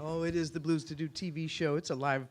Oh, it is the Blues to Do TV show. It's a live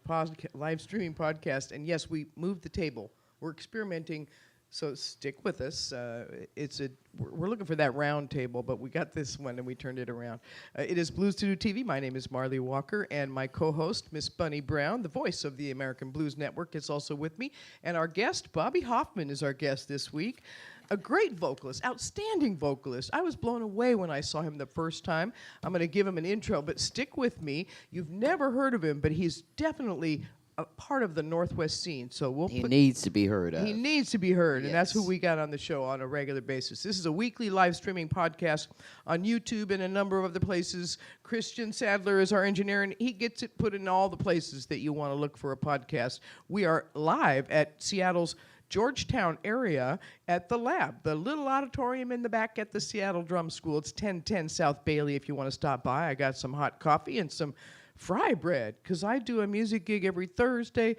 streaming podcast, and yes, we moved the table. We're experimenting, so stick with us. We're looking for that round table, but we got this one and we turned it around. It is Blues to Do TV. My name is Marlee Walker, and my co-host, Miss Bunny Brown, the voice of the American Blues Network, is also with me. And our guest, Bobby Hoffman, is our guest this week. A great vocalist, outstanding vocalist. I was blown away when I saw him the first time. I'm going to give him an intro, but stick with me. You've never heard of him, but he's definitely a part of the Northwest scene. So he needs to be heard of. He needs to be heard, yes. And that's who we got on the show on a regular basis. This is a weekly live streaming podcast on YouTube and a number of other places. Christian Sadler is our engineer, and he gets it put in all the places that you want to look for a podcast. We are live at Seattle's Georgetown area at the Lab, the little auditorium in the back at the Seattle Drum School. It's 1010 South Bailey if you want to stop by. I got some hot coffee and some fry bread, because I do a music gig every Thursday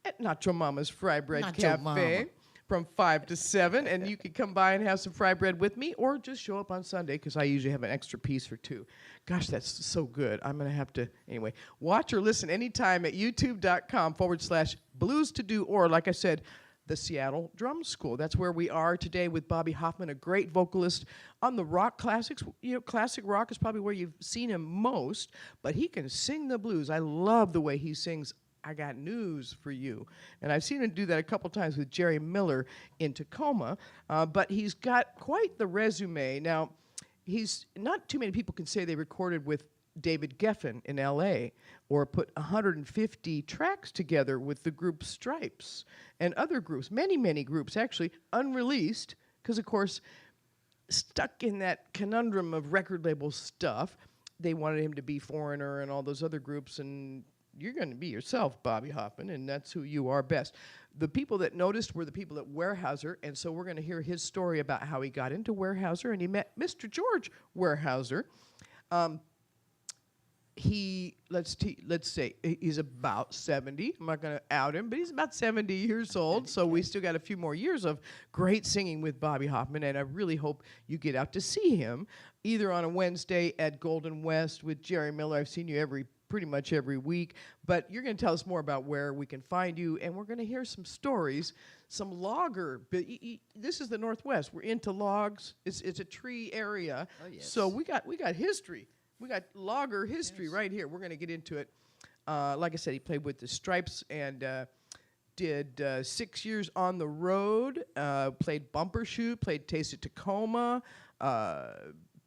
at Nacho Mama's Fry Bread Cafe from 5 to 7, and you can come by and have some fry bread with me, or just show up on Sunday, because I usually have an extra piece for 2. Gosh, that's so good. I'm going to have to, anyway, watch or listen anytime at youtube.com/blues to do, or like I said, the Seattle Drum School. That's where we are today with Bobby Hoffman, a great vocalist on the rock classics. You know, classic rock is probably where you've seen him most, but he can sing the blues. I love the way he sings I Got News for You. And I've seen him do that a couple times with Jerry Miller in Tacoma, but he's got quite the resume. Now, he's not too many people can say they recorded with David Geffen in L.A., or put 150 tracks together with the group Stripes and other groups, many, many groups, actually, unreleased, because, of course, stuck in that conundrum of record label stuff. They wanted him to be Foreigner and all those other groups, and you're going to be yourself, Bobby Hoffman, and that's who you are best. The people that noticed were the people at Weyerhaeuser, and so we're going to hear his story about how he got into Weyerhaeuser, and he met Mr. George Weyerhaeuser. Let's say he's about 70. I'm not going to out him, but he's about 70 years old, so we still got a few more years of great singing with Bobby Hoffman, and I really hope you get out to see him, either on a Wednesday at Golden West with Jerry Miller. I've seen you pretty much every week, but you're going to tell us more about where we can find you, and we're going to hear some stories, some logger. This is the Northwest. We're into logs. It's a tree area, oh, yes. So we got history. We got logger history right here. We're going to get into it. Like I said, he played with the Stripes and did 6 years on the road, played Bumbershoot, played Taste of Tacoma,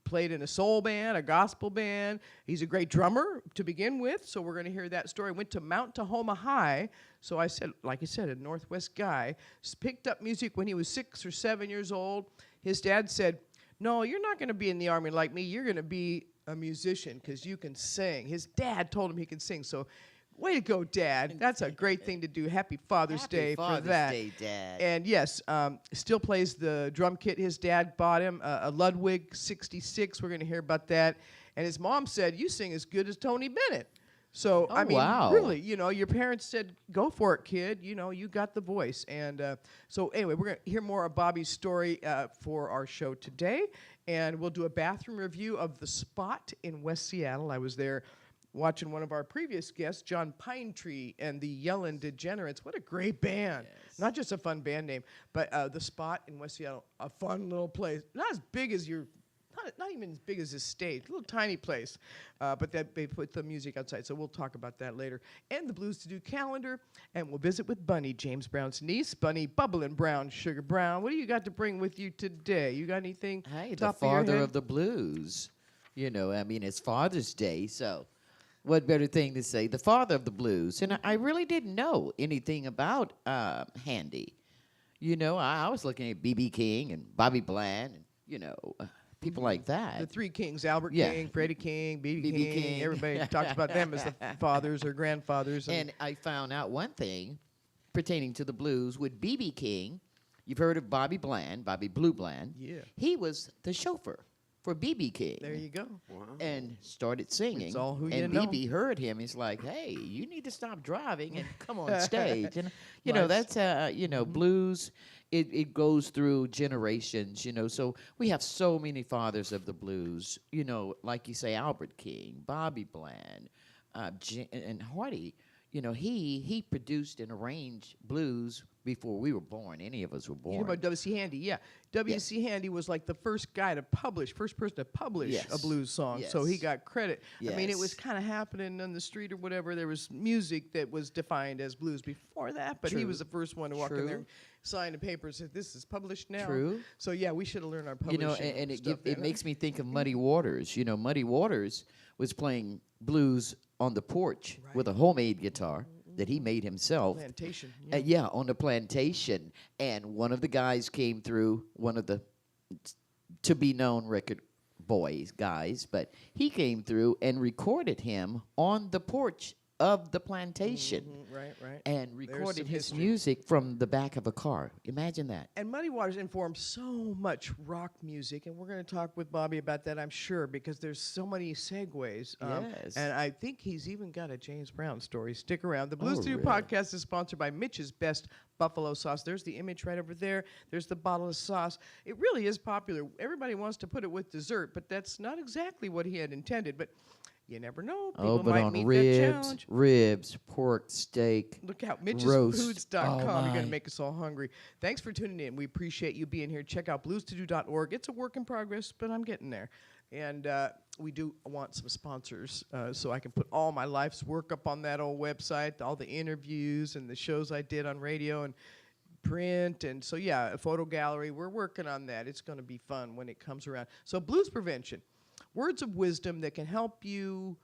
played in a soul band, a gospel band. He's a great drummer to begin with, so we're going to hear that story. Went to Mount Tahoma High, so I said, like I said, a Northwest guy. Picked up music when he was 6 or 7 years old. His dad said, "No, you're not going to be in the Army like me. You're going to be a musician because you can sing." His dad told him he could sing, so way to go, Dad. That's a great thing to do. Happy Father's Day for that. Happy Father's Day, Dad. And yes, still plays the drum kit his dad bought him, a Ludwig 66. We're going to hear about that. And his mom said, "You sing as good as Tony Bennett." So, I mean, wow. Really, your parents said, "Go for it, kid. You got the voice." And so anyway, we're going to hear more of Bobby's story for our show today. And we'll do a bathroom review of The Spot in West Seattle. I was there watching one of our previous guests, John Pinetree and the Yellin' Degenerates. What a great band. Yes. Not just a fun band name, but The Spot in West Seattle, a fun little place. Not as big as not even as big as this stage, a little tiny place, but they put the music outside, so we'll talk about that later. And the Blues to Do calendar, and we'll visit with Bunny, James Brown's niece, Bunny Bubblin' Brown, Sugar Brown. What do you got to bring with you today? You got anything? Hey, the father of the blues. It's Father's Day, so what better thing to say? The father of the blues. And I really didn't know anything about Handy. I was looking at B.B. King and Bobby Bland and, people like that. The three kings, Albert King, Freddie King, B.B. King. Everybody talks about them as the fathers or grandfathers. And I found out one thing pertaining to the blues with B.B. King. You've heard of Bobby Bland, Bobby Blue Bland. Yeah. He was the chauffeur for B.B. King. There you go. Wow. And started singing. It's all who you and know. B.B. heard him. He's like, "Hey, you need to stop driving and come on stage." And that's blues. It goes through generations, so we have so many fathers of the blues, like you say, Albert King, Bobby Bland, And Hardy, he produced and arranged blues before we were born. Any of us were You know born. about W.C. Handy? Yeah. W.C. Handy was like the first person to publish a Yes. blues song, so he Yes. got credit. I mean, it was Yes. kind of happening on the street or whatever. There was music that was defined as blues before that, but he True. was the first one to walk in there True. and sign a paper and say, this is published now. True. So, yeah, we should have learned our You know, publishing and stuff it then. makes me think of Muddy Waters. Muddy Waters was playing blues on the porch with a homemade guitar that he made himself. Plantation. Yeah, on the plantation. And one of the guys came through, one of the to be known record guys, but he came through and recorded him on the porch of the plantation. Right. And There's recorded some his history. music from the back of a car. Imagine that. And Muddy Waters informed so much rock music, and we're going to talk with Bobby about that, I'm sure, because there's so many segues. Yes. And I think he's even got a James Brown story. Stick around. The Blues Oh, Studio really? podcast is sponsored by Mitch's Best Buffalo Sauce. There's the image right over there. There's the bottle of sauce. It really is popular. Everybody wants to put it with dessert, but that's not exactly what he had intended. But you never know. People But might on meet that ribs, challenge. pork, steak. Look out, roast. mitchesfoods.com. Oh, You're going to my. make us all hungry. Thanks for tuning in. We appreciate you being here. Check out bluestodo.org. It's a work in progress, but I'm getting there. And we do want some sponsors so I can put all my life's work up on that old website, all the interviews and the shows I did on radio and print. And so, yeah, a photo gallery. We're working on that. It's going to be fun when it comes around. So blues prevention. Words of wisdom that can help you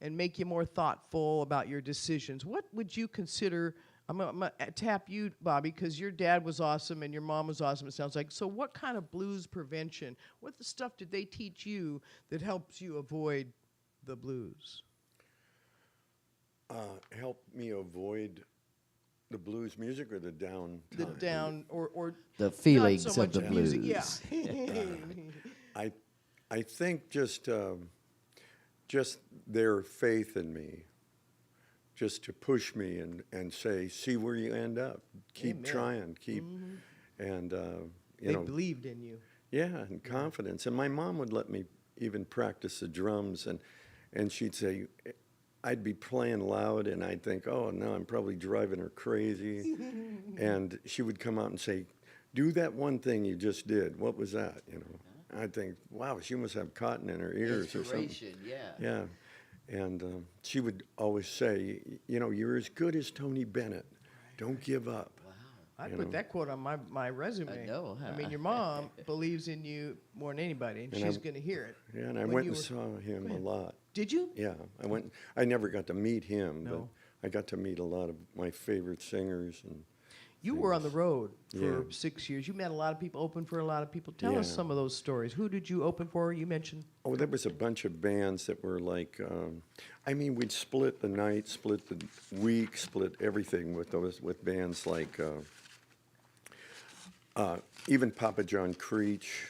and make you more thoughtful about your decisions. What would you consider? I'm going to tap you, Bobby, because your dad was awesome and your mom was awesome, it sounds like. So what kind of blues prevention, what the stuff did they teach you that helps you avoid the blues? Help me avoid the blues music or the down The time? down or The feelings not so of much the music. blues. Yeah. I think just their faith in me, just to push me and say, see where you end up. Keep Amen. trying. Keep and They believed in you. yeah, and confidence. And my mom would let me even practice the drums, and she'd say, I'd be playing loud, and I'd think, oh, no, I'm probably driving her crazy. And she would come out and say, do that one thing you just did. What was that, I'd think, wow, she must have cotton in her ears or something. Inspiration, yeah. Yeah. And she would always say, you're as good as Tony Bennett. Don't give up. Wow. I'd You put know. that quote on my resume. I know, huh? I mean, your mom believes in you more than anybody, and And she's I- going to hear it. Yeah, and I When went you and were- saw him Go a ahead. lot. Did you? Yeah, I never got to meet him, No. but I got to meet a lot of my favorite singers. And You were on the road for Yeah. 6 years. You met a lot of people, opened for a lot of people. Tell us Yeah. some of those stories. Who did you open for? You mentioned. oh, there was a bunch of bands that were like, we'd split the night, split the week, split everything with bands like even Papa John Creech.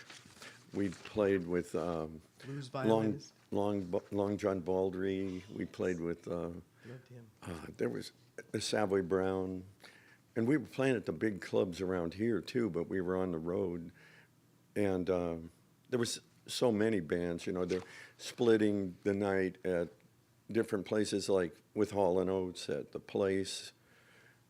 We played with Blues violinist. Long John Baldry. We played with Loved him. there was the Savoy Brown, and we were playing at the big clubs around here too. But we were on the road, and there was so many bands. They're splitting the night at different places, like with Hall and Oates at the Place,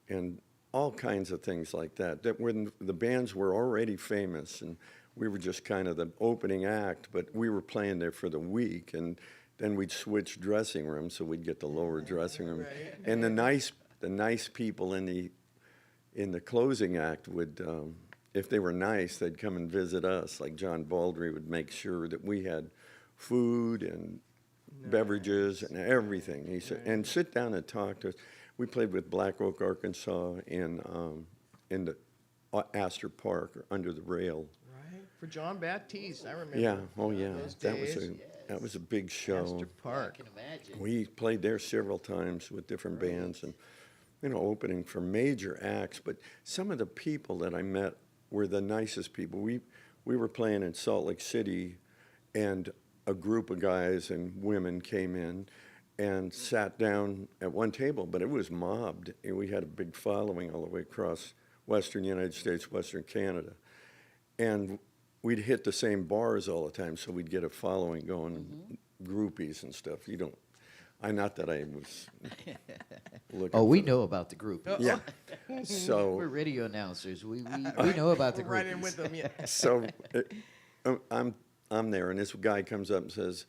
and all kinds of things like that. That when the bands were already famous, and we were just kind of the opening act, but we were playing there for the week, and then we'd switch dressing rooms, so we'd get the lower dressing room. Right. And the nice people in the closing act would, if they were nice, they'd come and visit us. Like John Baldry would make sure that we had food and beverages and everything. He said, and sit down and talk to us. We played with Black Oak, Arkansas, in the Astor Park, or under the rail. Right. For John Baptiste, I remember. Yeah, oh yeah, Those that days. was a big show. Astor Park. I can imagine. We played there several times with different bands, and opening for major acts. But some of the people that I met were the nicest people. We were playing in Salt Lake City, and a group of guys and women came in and sat down at one table, but it was mobbed, and we had a big following all the way across Western United States, Western Canada, and we'd hit the same bars all the time, so we'd get a following going, groupies and stuff. Not that I was looking. Oh, we for- know about the group. Yeah. We're So radio announcers. We know about the Right group. in with them, yeah. so I'm there, and this guy comes up and says,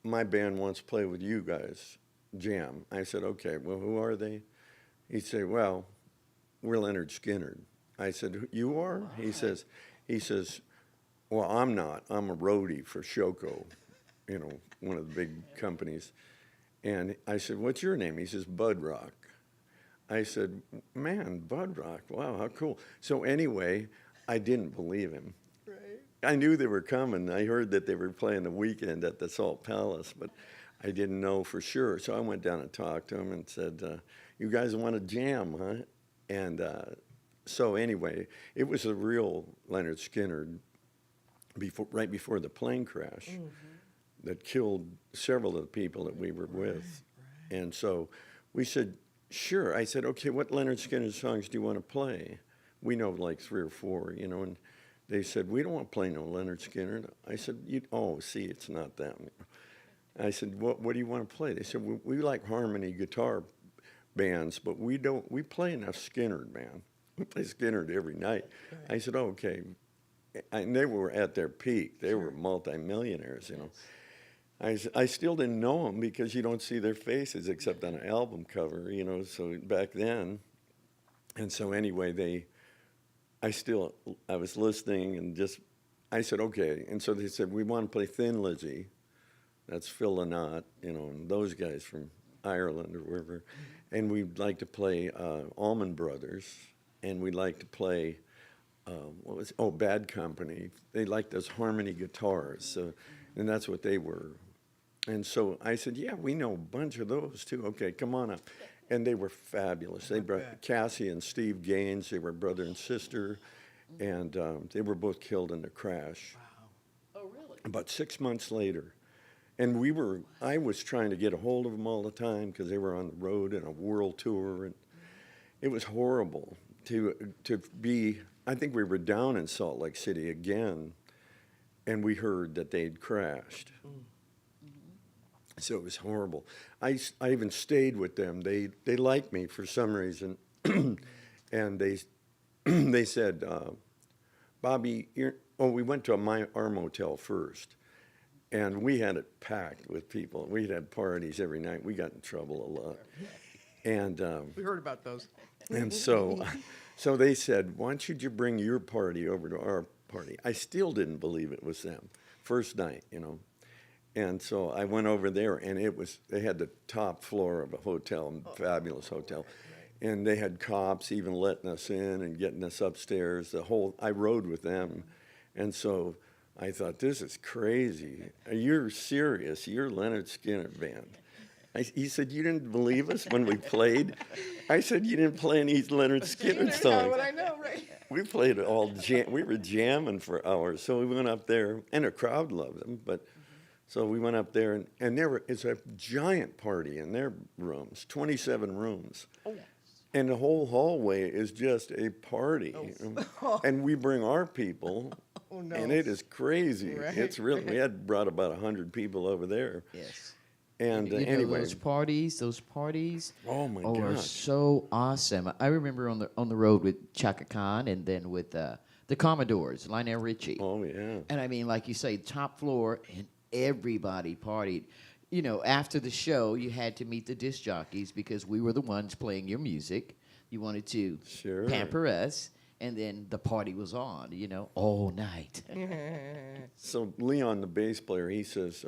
"My band wants to play with you guys, jam." I said, "Okay. Well, who are they?" He said, "Well, we're Leonard Skinner." I said, "You are?" He says, "Well, I'm not. I'm a roadie for Shoko, one of the big companies." And I said, "What's your name?" He says, "Bud Rock." I said, "Man, Bud Rock, wow, how cool." So anyway, I didn't believe him. Right. I knew they were coming. I heard that they were playing the weekend at the Salt Palace, but I didn't know for sure. So I went down and talked to him and said, "You guys want to jam, huh?" And so anyway, it was a real Leonard Skinner right before the plane crash that killed several of the people that we were with. And so we said, "Sure." I said, "Okay, what Leonard Skinner songs do you want to play?" We know like 3 or 4, and they said, "We don't want to play no Leonard Skinner." I said, "Oh, see, it's not them." I said, what do you want to play?" They said, we like harmony guitar bands, but we play enough Skinner, man. We play Skinner every night. I said, "Oh, okay." And they were at their peak. They were multimillionaires. I still didn't know them because you don't see their faces except on an album cover, so back then. And so anyway, I was listening and I said, "Okay." And so they said, "We want to play Thin Lizzy." That's Phil Lynott, and those guys from Ireland or wherever. And we'd like to play Allman Brothers, and we'd like to play, Bad Company. They liked those harmony guitars, and that's what they were. And so I said, "Yeah, we know a bunch of those too. Okay, come on up." And they were fabulous. They brought Cassie and Steve Gaines. They were brother and sister, and they were both killed in the crash. Oh, really? About 6 months later. And I was trying to get a hold of them all the time because they were on the road in a world tour, and it was horrible to be. I think we were down in Salt Lake City again, and we heard that they'd crashed. So it was horrible. I even stayed with them. They liked me for some reason, and they said, "Bobby, we went to our motel first. And we had it packed with people. We'd had parties every night. We got in trouble a lot. And We heard about those. and so they said, "Why don't you bring your party over to our party?" I still didn't believe it was them. First night, And so I went over there, and they had the top floor of a hotel, fabulous hotel. And they had cops even letting us in and getting us upstairs. I rode with them. And so I thought, this is crazy. You're serious. You're Leonard Skinner band. He said, "You didn't believe us when we played?" I said, "You didn't play any Leonard Skinner songs." What I know, right? We played it all we were jamming for hours. So we went up there, and the crowd loved them. But so we went up there, and it's a giant party in their rooms, 27 rooms. And the whole hallway is just a party. And we bring our people. Oh, no. And it is crazy. Right. It's really, we had brought about 100 people over there. Yes. And You know, anyway, those parties oh my are gosh. so awesome. I remember on the road with Chaka Khan and then with the Commodores, Lionel Richie. Oh yeah. And I mean, like you say, top floor, and everybody partied. After the show, you had to meet the disc jockeys because we were the ones playing your music. You wanted to Sure. pamper us, and then the party was on, all night. So Leon, the bass player, he says,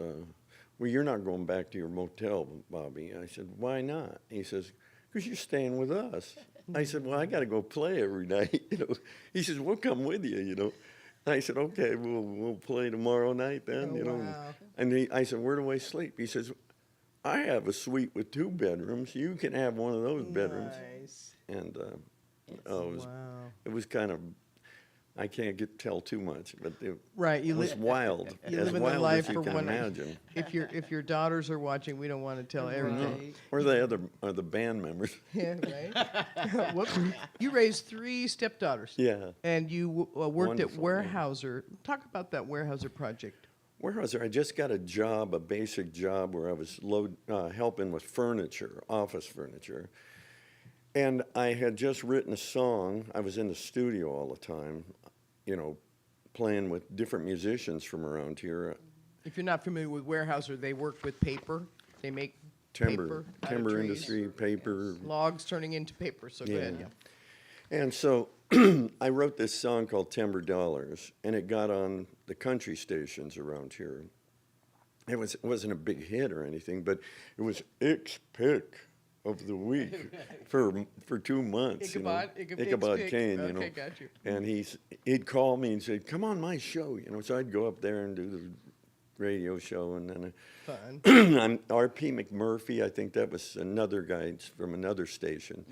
"Well, you're not going back to your motel, Bobby." I said, "Why not?" He says, "Because you're staying with us." I said, "Well, I got to go play every night." He says, "We'll come with you." I said, "Okay, we'll play tomorrow night then." Wow. And I said, "Where do I sleep?" He says, "I have a suite with 2 bedrooms. You can have one of those bedrooms." Nice. And Wow. it was kind of, I can't tell too much, but it Right. You was wild. you As live in the wild life as you for can one. imagine. If your daughters are watching, we don't want to tell everything. Or the band members. Yeah, right. You raised 3 stepdaughters. Yeah. And you worked at Wonderful, yeah. Weyerhaeuser. Talk about that Weyerhaeuser project. warehouser. I just got a job, a basic job where I was helping with furniture, office furniture. And I had just written a song. I was in the studio all the time, you know, playing with different musicians from around here. If you're not familiar with Weyerhaeuser, they work with paper. They make Timber, paper out of timber trees. industry, paper. Logs turning into paper. So go ahead. Yeah. And so I wrote this song called Timber Dollars, and it got on the country stations around here. It wasn't a big hit or anything, but it was Ix Pick of the week for 2 months. Ichabod? Ichabod Pick. Kane, Okay, got you. And he'd call me and say, "Come on my show," So I'd go up there and do the radio show, and then Fun. I'm R.P. McMurphy. I think that was another guy from another station,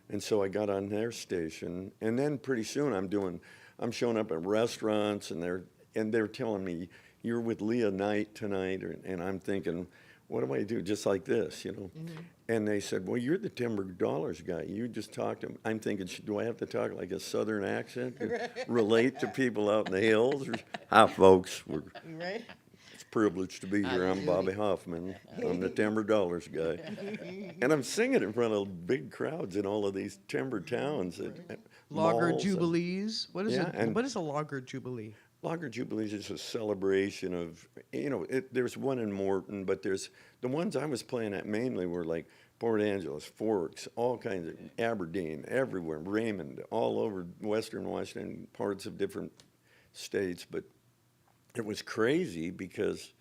and so I got on their station, and then pretty soon I'm showing up at restaurants, and they're telling me, "You're with Leah Knight tonight," and I'm thinking, what do I do? Just like this, And they said, "Well, you're the Timber Dollars guy. You just talk to them." I'm thinking, do I have to talk like a Southern accent to relate to people out in the hills? Hi, folks. Right? It's a privilege to be here. I'm Bobby Hoffman. I'm the Timber Dollars guy. And I'm singing in front of big crowds in all of these timber towns. Logger malls. Jubilees. What is Yeah, it? and- What is a Logger Jubilee? Lager Jubilees is a celebration of, there's one in Morton, but there's, the ones I was playing at mainly were like Port Angeles, Forks, all kinds of, Aberdeen, everywhere, Raymond, all over Western Washington, parts of different states. But it was crazy because,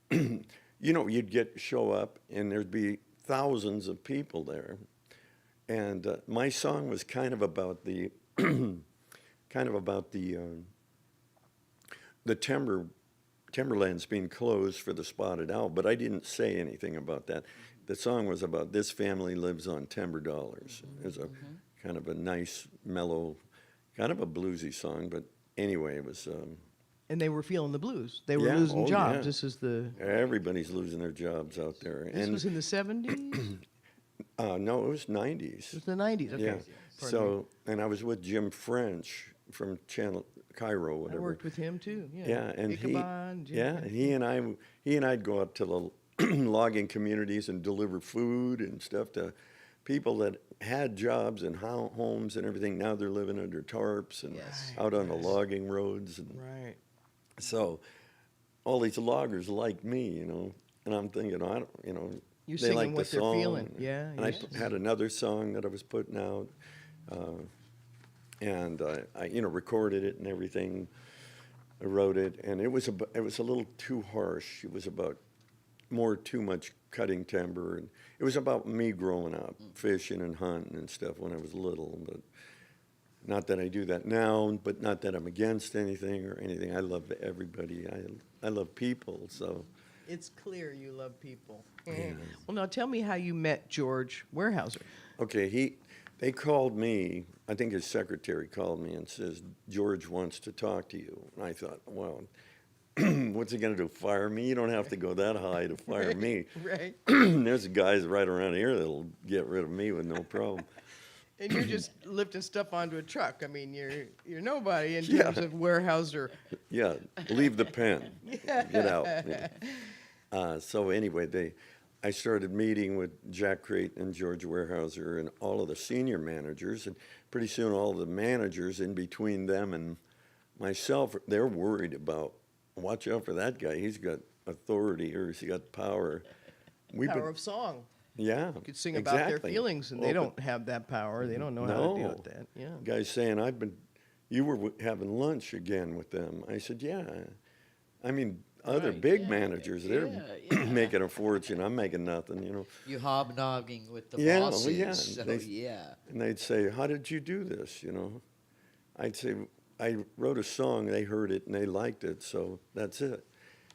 you'd show up and there'd be thousands of people there. And my song was kind of about the timberlands being closed for the spotted owl, but I didn't say anything about that. The song was about this family lives on timber dollars. It's a kind of a nice, mellow, kind of a bluesy song, but anyway, it was. And they were feeling the blues. They were Yeah, losing jobs. yeah. This is the. Everybody's losing their jobs out there. This was in the 70s. No, it was 90s. It was the 90s. Okay. Yeah. Pardon me. So, and I was with Jim French from Cairo, I whatever. worked with him too. Yeah. Yeah, and Ichabod, Jim French. he and I'd go out to the logging communities and deliver food and stuff to people that had jobs and homes and everything. Now they're living under tarps and out on the logging roads. And Right. so all these loggers like me, and I'm thinking, I don't, You're they singing like the what they're song. feeling. Yeah, And I yeah. had another song that I was putting out, and I recorded it and everything. I wrote it, and it was a little too harsh. It was about too much cutting timber, and it was about me growing up, fishing and hunting and stuff when I was little. But not that I do that now, but not that I'm against anything or anything. I love everybody. I love people, so. It's clear you love people. Well, now tell me how you met George Weyerhaeuser. Okay, they called me, I think his secretary called me and says, "George wants to talk to you." And I thought, well, what's he going to do, fire me? You don't have to go that high to fire me. Right. There's guys right around here that'll get rid of me with no problem. And you're just lifting stuff onto a truck. I mean, you're nobody in Yeah. terms of Weyerhaeuser. Yeah, leave the pen, get out. Yeah. So anyway, I started meeting with Jack Creighton and George Weyerhaeuser and all of the senior managers, and pretty soon all the managers in between them and myself, they're worried about, watch out for that guy. He's got authority or he's got power. Power of song. Yeah, You could sing about their exactly. feelings, and they don't have that power. They don't know how to deal with that. Yeah. Guy's saying, you were having lunch again with them. I said, yeah. I mean, other Right, big yeah, managers, they're yeah. making a fortune. I'm making nothing. You hobnobbing with the Yeah, well, bosses. yeah, So, they- yeah. And they'd say, how did you do this, I'd say, I wrote a song, they heard it, and they liked it, so that's it.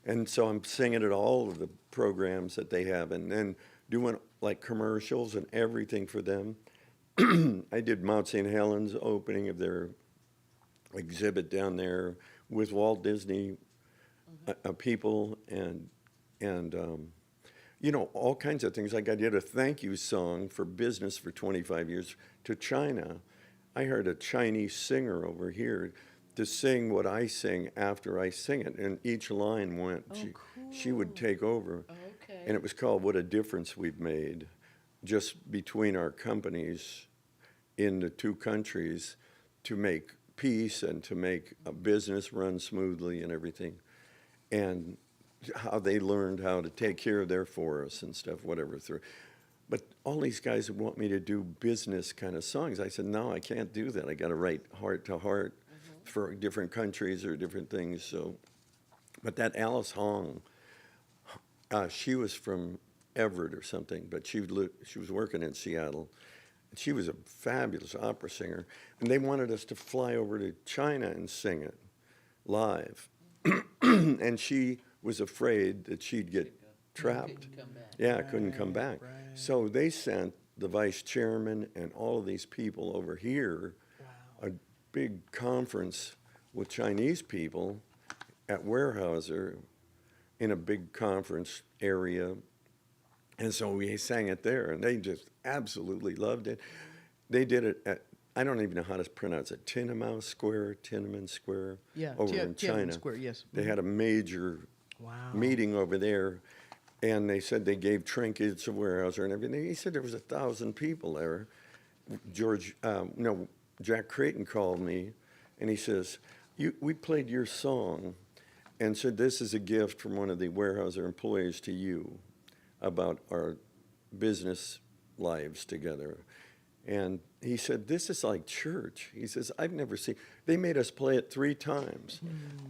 And so I'm singing at all of the programs that they have, and then doing like commercials and everything for them. I did Mount St. Helens opening of their exhibit down there with Walt Disney people and all kinds of things. Like I did a thank you song for business for 25 years to China. I heard a Chinese singer over here to sing what I sing after I sing it, and each line went. She would take over, Okay. and it was called "What a Difference We've Made," just between our companies in the two countries to make peace and to make a business run smoothly and everything, and how they learned how to take care of their forests and stuff, whatever through. But all these guys would want me to do business kind of songs. I said, no, I can't do that. I got to write heart to heart for different countries or different things. So, but that Alice Hong, she was from Everett or something, but she was working in Seattle. She was a fabulous opera singer, and they wanted us to fly over to China and sing it live. And she was afraid that she'd get trapped. Couldn't come back. Yeah, couldn't come back. So they sent the vice chairman and all of these people over here, a big conference with Chinese people at Weyerhaeuser in a big conference area. And so we sang it there, and they just absolutely loved it. They did it at, I don't even know how to pronounce it, Tiananmen Square, Yeah, over in Tiananmen China. Square, yes. They had a major meeting over there, and they said they gave trinkets to Weyerhaeuser and everything. He said there was 1,000 people there. Jack Creighton called me, and he says, we played your song and said, this is a gift from one of the Weyerhaeuser employees to you about our business lives together. And he said, this is like church. He says, I've never seen, they made us play it 3 times.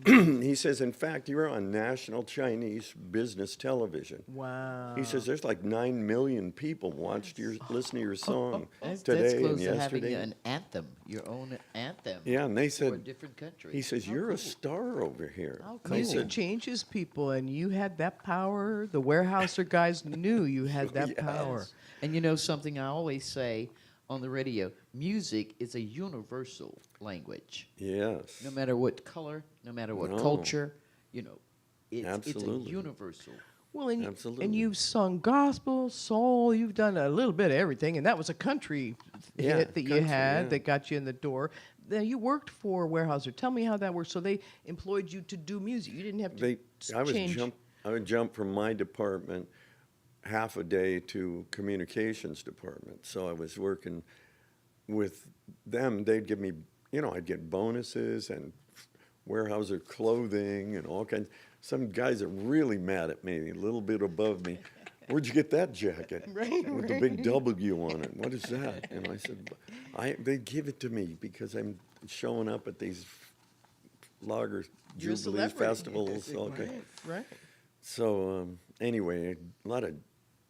He says, in fact, you're on national Chinese business television. Wow. He says, there's like 9 million people listen to your song That's today close and to having yesterday. an anthem, your own anthem. Yeah, and they for a said, different country. he says, How you're cool. a star over here. How I cool. Music said, changes people, and you had that power. The Weyerhaeuser guys knew you had that Yes. power. And you know something I always say on the radio, music is a universal language. yes. No matter what color, no matter what No. culture, you know, it's a Absolutely. universal. Well, and, Absolutely. and you've sung gospel, soul, you've done a little bit of everything, and that was a country Yeah, hit that you country, had yeah. that got you in the door. Then you worked for Weyerhaeuser. Tell me how that worked. So they employed you to do music. You didn't have to change. I would jump from my department half a day to communications department. So I was working with them. They'd give me, I'd get bonuses and Weyerhaeuser clothing and all kinds. Some guys are really mad at me, a little bit above me. Where'd you get that jacket? With the big W on it. What is that? And I said, they give it to me because I'm showing up at these lager You're a jubilee celebrity. festivals. Okay. Right. So anyway, it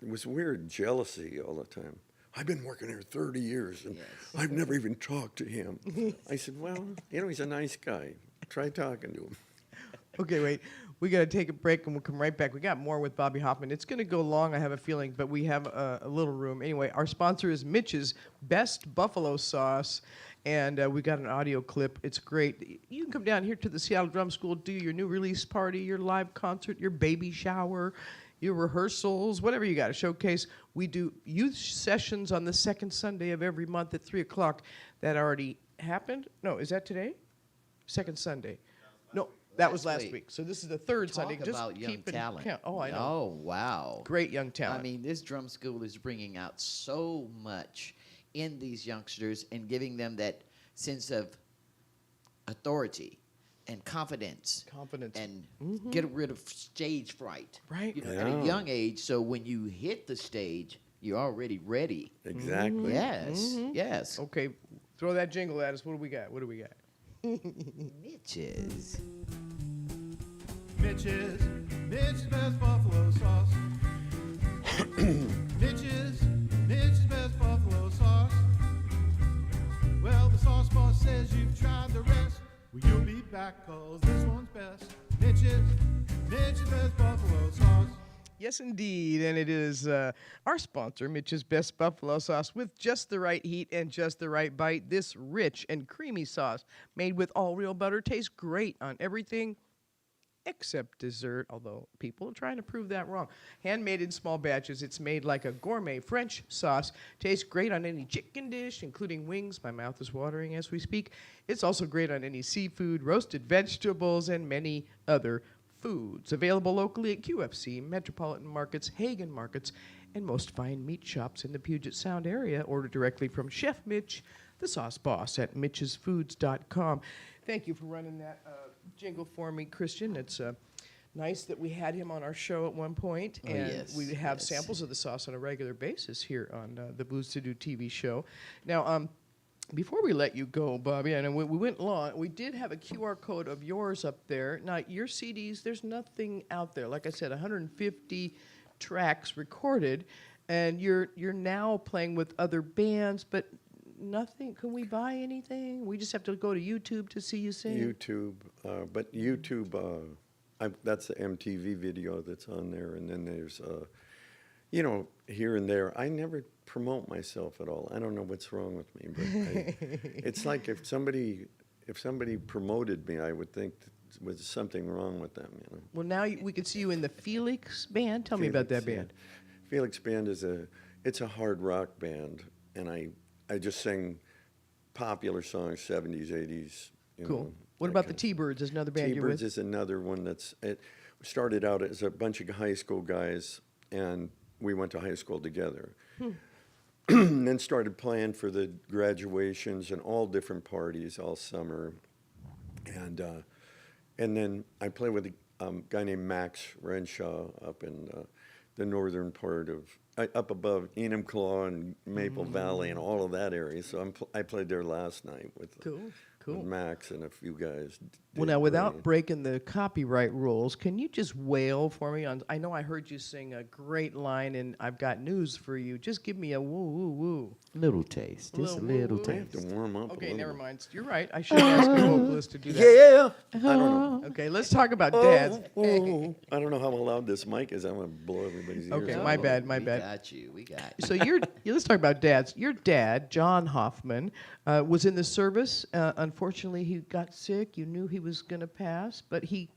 was weird jealousy all the time. I've been working here 30 years, and Yes. I've never even talked to him. I said, well, he's a nice guy. Try talking to him. Okay, wait. We got to take a break, and we'll come right back. We got more with Bobby Hoffman. It's going to go long, I have a feeling, but we have a little room. Anyway, our sponsor is Mitch's Best Buffalo Sauce, and we got an audio clip. It's great. You can come down here to the Seattle Drum School, do your new release party, your live concert, your baby shower, your rehearsals, whatever you got, a showcase. We do youth sessions on the second Sunday of every month at 3 o'clock. That already happened? No, is that today? Second Sunday. No, that was last week. So this is the third Talk Sunday. Just about young keep it talent. count. Oh, I know. Oh, wow. Great young talent. I mean, this drum school is bringing out so much in these youngsters and giving them that sense of authority and confidence. And get rid of stage fright. Right. At Yeah. a young age, so when you hit the stage, you're already ready. Exactly. Yes, yes. Okay, throw that jingle at us. What do we got? What do we got? Mitch's. Mitch's best buffalo sauce. Mitch's best buffalo sauce. Well, the sauce boss says you've tried the rest. Well, you'll be back, 'cause this one's best. Mitch's best buffalo sauce. Yes, indeed. And it is our sponsor, Mitch's Best Buffalo Sauce, with just the right heat and just the right bite. This rich and creamy sauce, made with all real butter, tastes great on everything except dessert, although people are trying to prove that wrong. Handmade in small batches, it's made like a gourmet French sauce. Tastes great on any chicken dish, including wings. My mouth is watering as we speak. It's also great on any seafood, roasted vegetables, and many other foods. Available locally at QFC, Metropolitan Markets, Hagen Markets, and most fine meat shops in the Puget Sound area. Order directly from Chef Mitch, the sauce boss, at mitchesfoods.com. Thank you for running that jingle for me, Christian. It's nice that we had him on our show at one point, Oh, and yes, we have yes. samples of the sauce on a regular basis here on the Blues to Do TV show. Now, before we let you go, Bobby, I know we went long. We did have a QR code of yours up there. Now, your CDs, there's nothing out there. Like I said, 150 tracks recorded, and you're now playing with other bands, but nothing. Can we buy anything? We just have to go to YouTube to see you sing. YouTube, but YouTube, that's the MTV video that's on there, and then there's, here and there. I never promote myself at all. I don't know what's wrong with me, but it's like if somebody promoted me, I would think there was something wrong with them. Well, now we can see you in the Felix Band. Tell me about that Felix, band. yeah. Felix Band it's a hard rock band, and I just sing popular songs, 70s, 80s. Cool. What that about the kind of- T-Birds? Is another band you're T-Birds with? is another one it started out as a bunch of high school guys, and we went to high school together. And then started playing for the graduations and all different parties all summer. And then I played with a guy named Max Renshaw up in the northern part of, up above Enumclaw and Maple Valley and all of that area. So I played there last night with Max and a few guys. Well, now, without breaking the copyright rules, can you just wail for me? I know I heard you sing a great line, and I've got news for you. Just give me a woo, woo, woo. Little taste, just a little woo. I have taste. to warm up. Okay, a little never bit. mind. You're right. I should ask a vocalist to do that. Yeah. I don't know. Okay, let's talk about dads. Oh, I don't know how loud this mic is. I'm gonna blow everybody's ears. Okay, out. my bad, my we bad. Got you. We got you. So let's talk about dads. Your dad, John Hoffman, was in the service. Unfortunately, he got sick. You knew he was going to pass, but he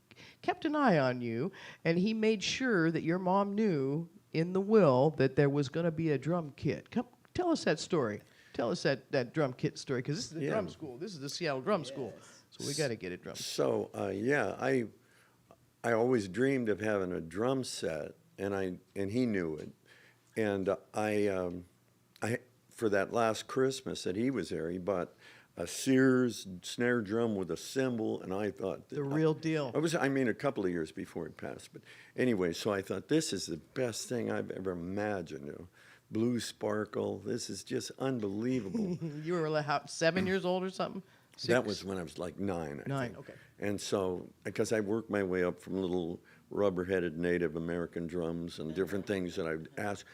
kept an eye on you, and he made sure that your mom knew in the will that there was going to be a drum kit. Come, tell us that story. Tell us that drum kit story, because this is the drum school. This is the Seattle Drum School. So we got to get a drum. So I always dreamed of having a drum set, and he knew it, and I for that last Christmas that he was there, he bought a Sears snare drum with a cymbal, and I thought The real deal. a couple of years before he passed, but anyway, so I thought this is the best thing I've ever imagined. Blue sparkle, this is just unbelievable. You were like 7 years old or something? That 6? was when I was like 9. I 9, think. okay. And so, because I worked my way up from little rubber-headed Native American drums and different things that I'd ask,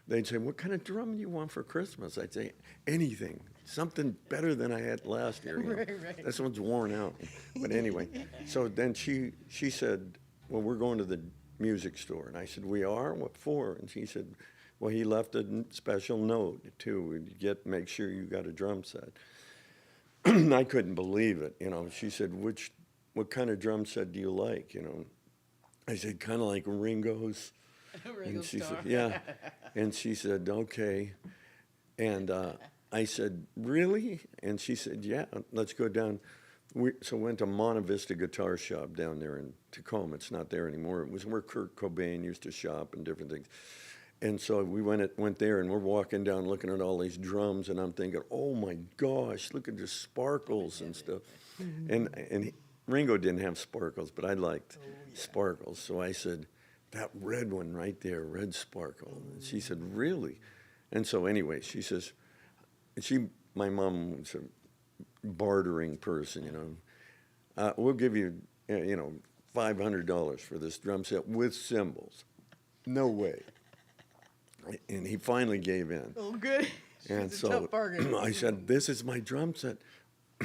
they'd say, "What kind of drum do you want for Christmas?" I'd say, "Anything, something better than I had last year. Right. This one's worn out." But anyway, so then she said, "Well, we're going to the music store," and I said, "We are? What for?" And she said, "Well, he left a special note too. Make sure you got a drum set." I couldn't believe it. She said, "What kind of drum set do you like?" I said, "Kind of like Ringo's." And she said, "Yeah." And she said, "Okay." And I said, "Really?" And she said, "Yeah, let's go down." So went to Monta Vista Guitar Shop down there in Tacoma. It's not there anymore. It was where Kurt Cobain used to shop and different things. And so we went there, and we're walking down looking at all these drums, and I'm thinking, "Oh my gosh, look at the sparkles and stuff." And Ringo didn't have sparkles, but I liked sparkles. So I said, "That red one right there, red sparkle." And she said, "Really?" And so anyway, she says, my mom was a bartering person, "We'll give you, $500 for this drum set with cymbals." No way. And he finally gave in. Oh, good. And It's a so tough bargain. I said, "This is my drum set."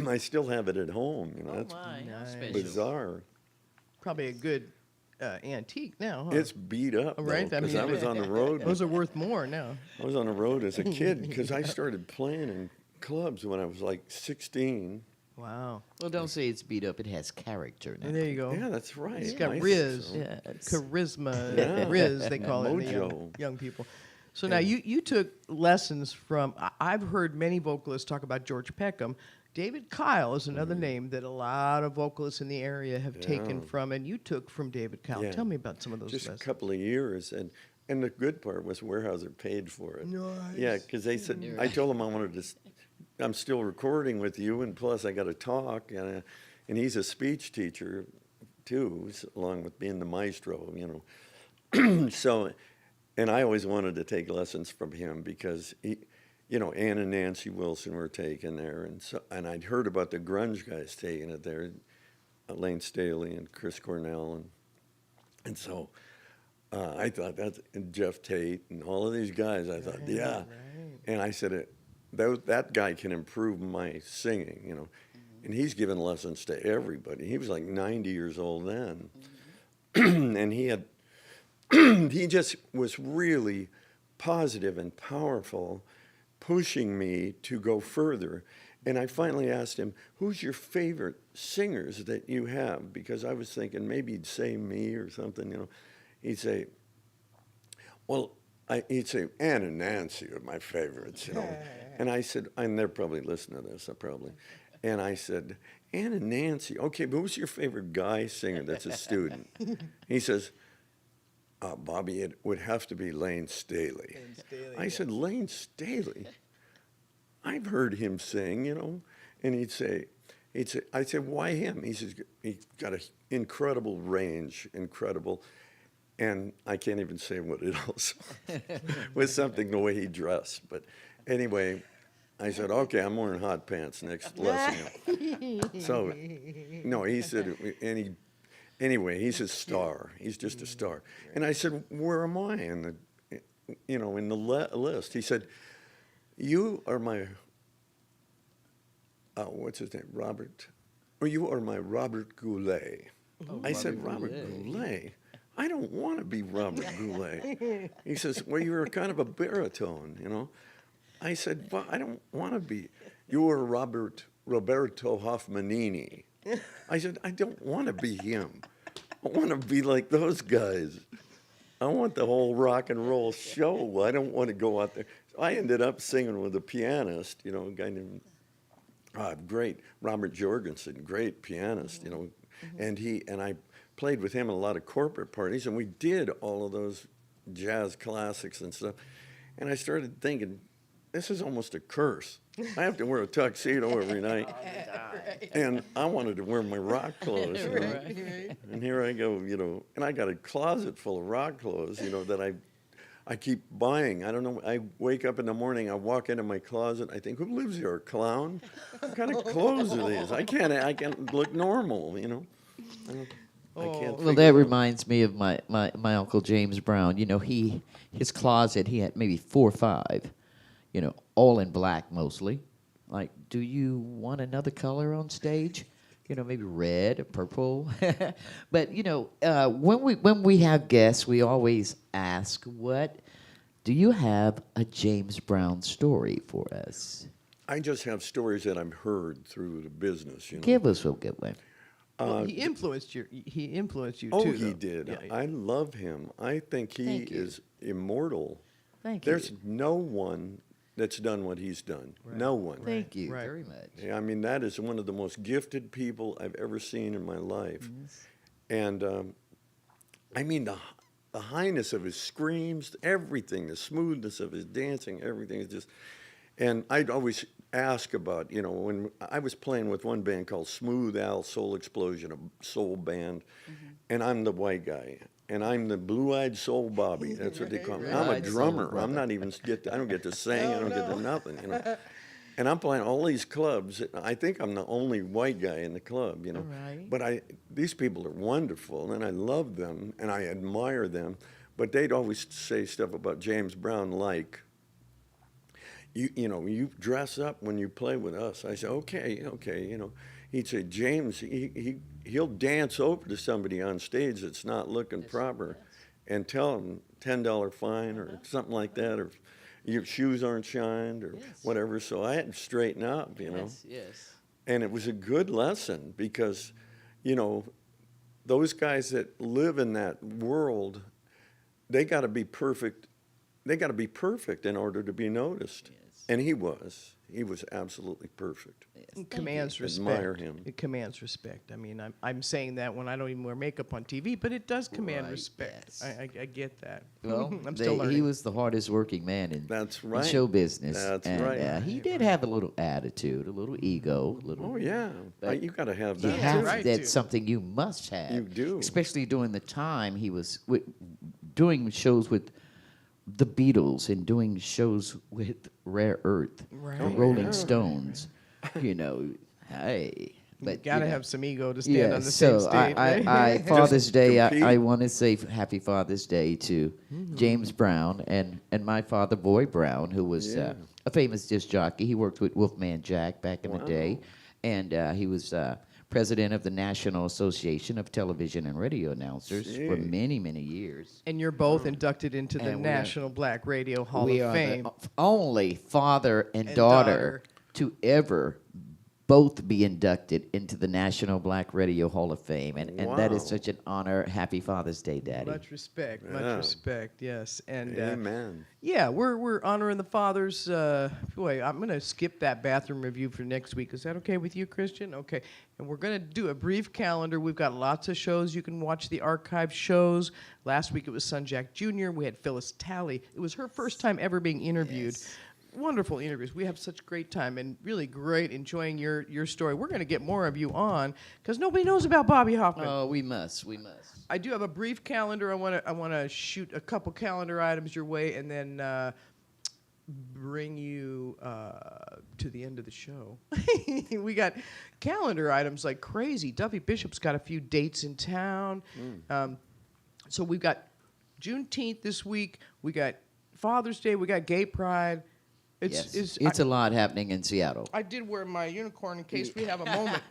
I still have it at home. That's My, how Nice. special. bizarre. Probably a good antique now, huh? It's beat up, Right, I because mean, I was on the road. Those are worth more now. I was on the road as a kid because I started playing in clubs when I was like 16, Wow. Well, don't say it's beat up. It has character now. And there you go. Yeah, that's right. It's got I think riz. so. Yes. Charisma, Yeah. riz, they call it in the Mojo. young people. So now you took lessons from, I've heard many vocalists talk about George Peckham. David Kyle is another name that a lot of vocalists in the area have taken Yeah. from, and you took from David Kyle. Yeah. Tell me about some of those Just a lessons. couple of years, and the good part was Weyerhaeuser paid for it. Yeah, because they said I told him I wanted to. I'm still recording with you, and plus I got to talk, and he's a speech teacher too, along with being the maestro, you know. So, and I always wanted to take lessons from him because he, you know, Ann and Nancy Wilson were taken there, and I'd heard about the grunge guys taking it there, Lane Staley and Chris Cornell, and so. I thought and Jeff Tate and all of these guys. I thought, yeah, and I said, that guy can improve my singing, you know, and he's given lessons to everybody. He was like 90 years old then, and he just was really positive and powerful, pushing me to go further. And I finally asked him, "Who's your favorite singers that you have?" Because I was thinking maybe he'd say me or something, you know. He'd say, he'd say, Ann and Nancy are my favorites, you know. And I said, and they're probably listening to this, probably. And I said, Ann and Nancy, okay, but who's your favorite guy singer that's a student? He says, Bobby, it would have to be Lane Staley. I said, Lane Staley? I've heard him sing, you know. And I said, why him? He says, he's got an incredible range, incredible. And I can't even say what it also was something the way he dressed. But anyway, I said, okay, I'm wearing hot pants next lesson. So, no, he said, anyway, he's a star. He's just a star. And I said, where am I in the list? He said, you are my, what's his name, Robert? Or you are my Robert Goulet. I said, Robert Goulet? I don't want to be Robert Goulet. He says, well, you're kind of a baritone, you know. I said, well, I don't want to be. You are Roberto Hoffmanini. I said, I don't want to be him. I want to be like those guys. I want the whole rock and roll show. I don't want to go out there. So I ended up singing with a pianist, you know, a guy named, great, Robert Jorgensen, great pianist, you know. And I played with him at a lot of corporate parties, and we did all of those jazz classics and stuff. And I started thinking, this is almost a curse. I have to wear a tuxedo every night. And I wanted to wear my rock clothes, you know. And here I go, you know, and I got a closet full of rock clothes, you know, that I keep buying. I don't know. I wake up in the morning, I walk into my closet, I think, who lives here, a clown? What kind of clothes are these? I can't look normal, you know. I can't Well, that reminds me of my Uncle James Brown. You know, his closet, he had maybe 4 or 5, you know, all in black mostly. Like, do you want another color on stage? You know, maybe red or purple. But, you know, when we have guests, we always ask, do you have a James Brown story for us? I just have stories that I've heard through the business, you know. Give us a good one. Well, he influenced you. He influenced you Oh, too. he though. did. Yeah, I love him. I think he Thank you. is immortal. Thank There's you. no one that's done what he's done. No one. Thank you Right. very much. Yeah, I mean, that is one of the most gifted people I've ever seen in my life. And I mean, the highness of his screams, everything, the smoothness of his dancing, everything is just. And I'd always ask about, you know, when I was playing with one band called Smooth Al Soul Explosion, a soul band, and I'm the white guy, and I'm the blue-eyed soul Bobby. That's what they call me. I'm a Blue-eyed soul drummer. brother. I'm not even I don't get to sing. I don't get to nothing. You know. And I'm playing all these clubs. I think I'm the only white guy in the club. You know. Right. But these people are wonderful, and I love them, and I admire them. But they'd always say stuff about James Brown like. You know, you dress up when you play with us. I say, okay, you know. He'd say, James, he'll dance over to somebody on stage that's not looking proper and tell him $10 fine or something like that, or your shoes aren't shined or whatever. So I had to straighten up, you know. Yes. And it was a good lesson because, you know, those guys that live in that world, they got to be perfect. They got to be perfect in order to be noticed. Yes. And he was. He was absolutely perfect. Yes, It thank commands you. respect. Admire him. It commands respect. I mean, I'm saying that when I don't even wear makeup on TV, but it does command Right, respect. yes. I get that. Well, I'm still learning. he was the hardest working man in, That's in right. show business. That's and, right. He did have a little attitude, a little ego, a little. Oh, yeah. But You got to have You that, have too. Right, that's too. something you must have. You do. especially during the time he was doing shows with the Beatles and doing shows with Rare Earth, Right. the Oh, Rolling yeah. Stones. You know, hey, but Gotta you know, have some ego to stand on the so same stage. right? I Father's Day, compete. I want to say Happy Father's Day to James Brown and my father, Boy Brown, who was Yeah. a famous disc jockey. He worked with Wolfman Jack back in the day, Wow. and he was president of the National Association of Television and Radio Announcers for Gee. many, many years. And you're both inducted into the And we are- National Black Radio Hall we of are Fame. the only father and, And daughter, daughter. to ever both be inducted into the National Black Radio Hall of Fame, and that is Wow. such an honor. Happy Father's Day, Daddy. Much respect, Yeah. much respect. Yes, and Amen. yeah, we're honoring the fathers. Boy, I'm gonna skip that bathroom review for next week. Is that okay with you, Christian? Okay, and we're gonna do a brief calendar. We've got lots of shows. You can watch the archive shows. Last week it was Son Jack Jr. We had Phyllis Talley. It was her first time ever being interviewed. Yes. Wonderful interviews. We have such great time and really great enjoying your story. We're going to get more of you on because nobody knows about Bobby Hoffman. Oh, we must. I do have a brief calendar. I want to shoot a couple calendar items your way and then bring you to the end of the show. We got calendar items like crazy. Duffy Bishop's got a few dates in town. So we've got Juneteenth this week. We got Father's Day. We got Gay Pride. It's a lot happening in Seattle. I did wear my unicorn in case we have a moment.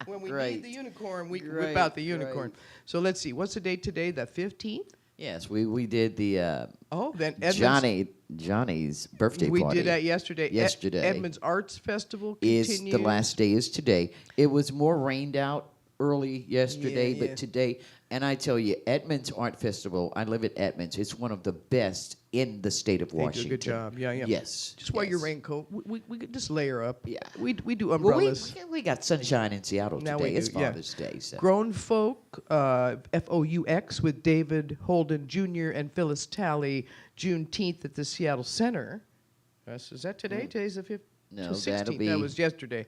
When we Great. need the unicorn, we can whip Great, out the unicorn. great. So let's see. What's the date today? The 15th? Yes, we did the Oh, then Edmonds. Johnny's birthday We party. did that yesterday. Yesterday. Edmonds Arts Festival Is continues. the last day is today. It was more rained out early yesterday, Yeah, yeah. but today, and I tell you, Edmonds Art Festival. I live at Edmonds. It's one of the best in the state of They do a Washington. good job. Yeah, yeah. Yes. Just wear your yes. raincoat. We could just layer up. Yeah. We do Well, umbrellas. we got sunshine in Seattle Now today. we It's do, yeah. Father's Day. So. Grown Folk, FOUX, with David Holden Jr. and Phyllis Talley, Juneteenth at the Seattle Center. Is that today? Today's the 15th? No, 16th. that'll be That was yesterday.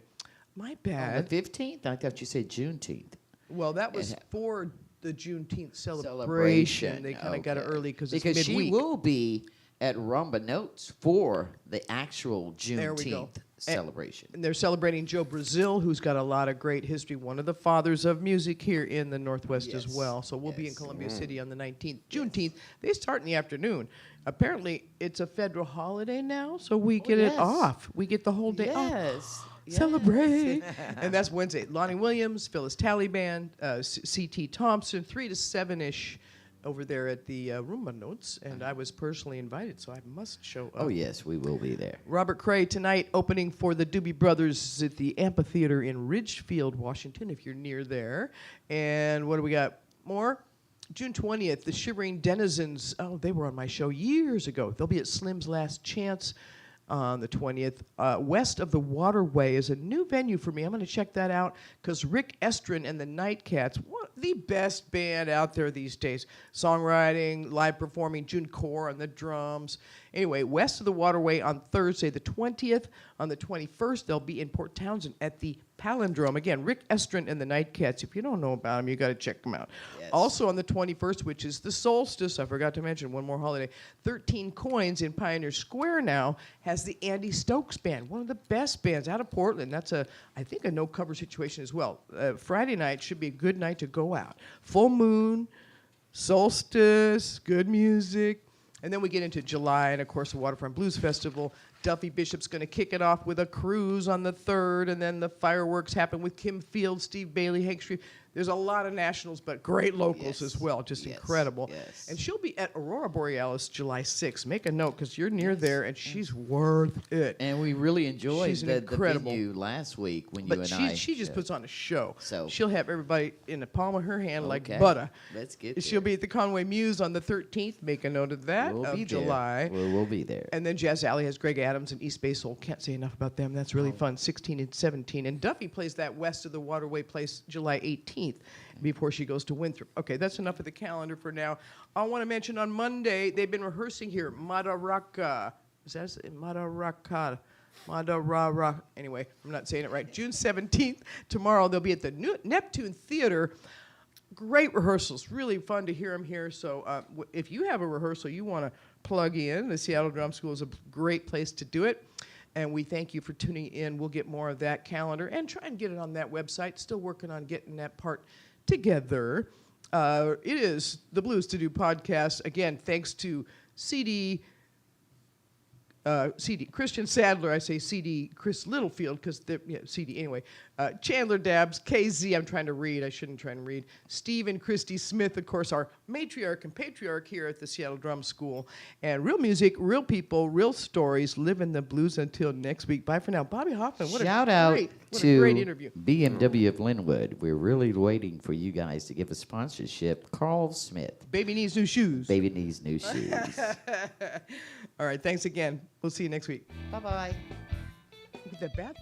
My On bad. the 15th? I thought you said Juneteenth. Well, that was It ha- for the Juneteenth celebration. Celebration. They kind of got it Okay. early because Because it's midweek. she will be at Rumba Notes for the actual There we go. Juneteenth celebration. And they're celebrating Joe Brazil, who's got a lot of great history, one of the fathers of music here in the Northwest as Yes, well. So we'll be in yes. Columbia City on the 19th. Juneteenth, they start in the afternoon. Apparently, it's a federal holiday now, so we get it yes. off. We get the whole day off. Yes. Celebrate. And that's Wednesday. Lonnie Williams, Phyllis Talley Band, C.T. Thompson, 3 to 7-ish over there at the Rumba Notes. And I was personally invited, so I must show up. Oh, yes, we will be there. Robert Cray tonight opening for the Doobie Brothers at the amphitheater in Ridgefield, Washington, if you're near there. And what do we got more? June 20th, the Shivering Denizens. Oh, they were on my show years ago. They'll be at Slim's Last Chance on the 20th. West of the Waterway is a new venue for me. I'm going to check that out because Rick Estrin and the Nightcats, the best band out there these days. Songwriting, live performing, June Core on the drums. Anyway, West of the Waterway on Thursday, the 20th. On the 21st, they'll be in Port Townsend at the Palindrome. Again, Rick Estrin and the Nightcats. If you don't know about them, you got to check them out. Yes. Also on the 21st, which is the solstice, I forgot to mention one more holiday, 13 Coins in Pioneer Square now has the Andy Stokes Band, one of the best bands out of Portland. That's I think a no-cover situation as well. Friday night should be a good night to go out. Full moon, solstice, good music. And then we get into July, and of course, the Waterfront Blues Festival. Duffy Bishop's going to kick it off with a cruise on the 3rd, and then the fireworks happen with Kim Field, Steve Bailey, Hank Shreve. There's a lot of nationals, but great locals Yes. as well. Just Yes. incredible. Yes. And she'll be at Aurora Borealis July 6th. Make a note because you're near there, and she's worth it. And we really enjoyed She's an the incredible- venue last week when you But and she, I. she just puts on a show. So- she'll have everybody in the palm of her hand like Okay. butter. Let's get She'll there. be at the Conway Muse on the 13th. Make a note of that, We'll of be there. July. We'll be there. And then Jazz Alley has Greg Adams and East Bay Soul. Can't say enough about them. That's really fun. 16 and 17. And Duffy plays that West of the Waterway place July 18th before she goes to Winthrop. Okay, that's enough of the calendar for now. I want to mention on Monday, they've been rehearsing here. Madaraka. Is that it? Madaraka? Madarara. Anyway, I'm not saying it right. June 17th. Tomorrow they'll be at the Neptune Theater. Great rehearsals, really fun to hear them here. So if you have a rehearsal you want to plug in, the Seattle Drum School is a great place to do it. And we thank you for tuning in. We'll get more of that calendar and try and get it on that website. Still working on getting that part together. It is the Blues to Do podcast. Again, thanks to CD Christian Sadler, I say CD Chris Littlefield because CD anyway. Chandler Dabbs, KZ, I'm trying to read. I shouldn't try and read. Steve and Christy Smith, of course, our matriarch and patriarch here at the Seattle Drum School. And real music, real people, real stories. Living the blues until next week. Bye for now. Bobby Hoffman, what Shout a out great to interview. BMW of Linwood. We're really waiting for you guys to give a sponsorship. Carl Smith, Baby needs new shoes. Baby Needs New Shoes. All right, thanks again. We'll see you next week. Bye-bye. Look at that bath.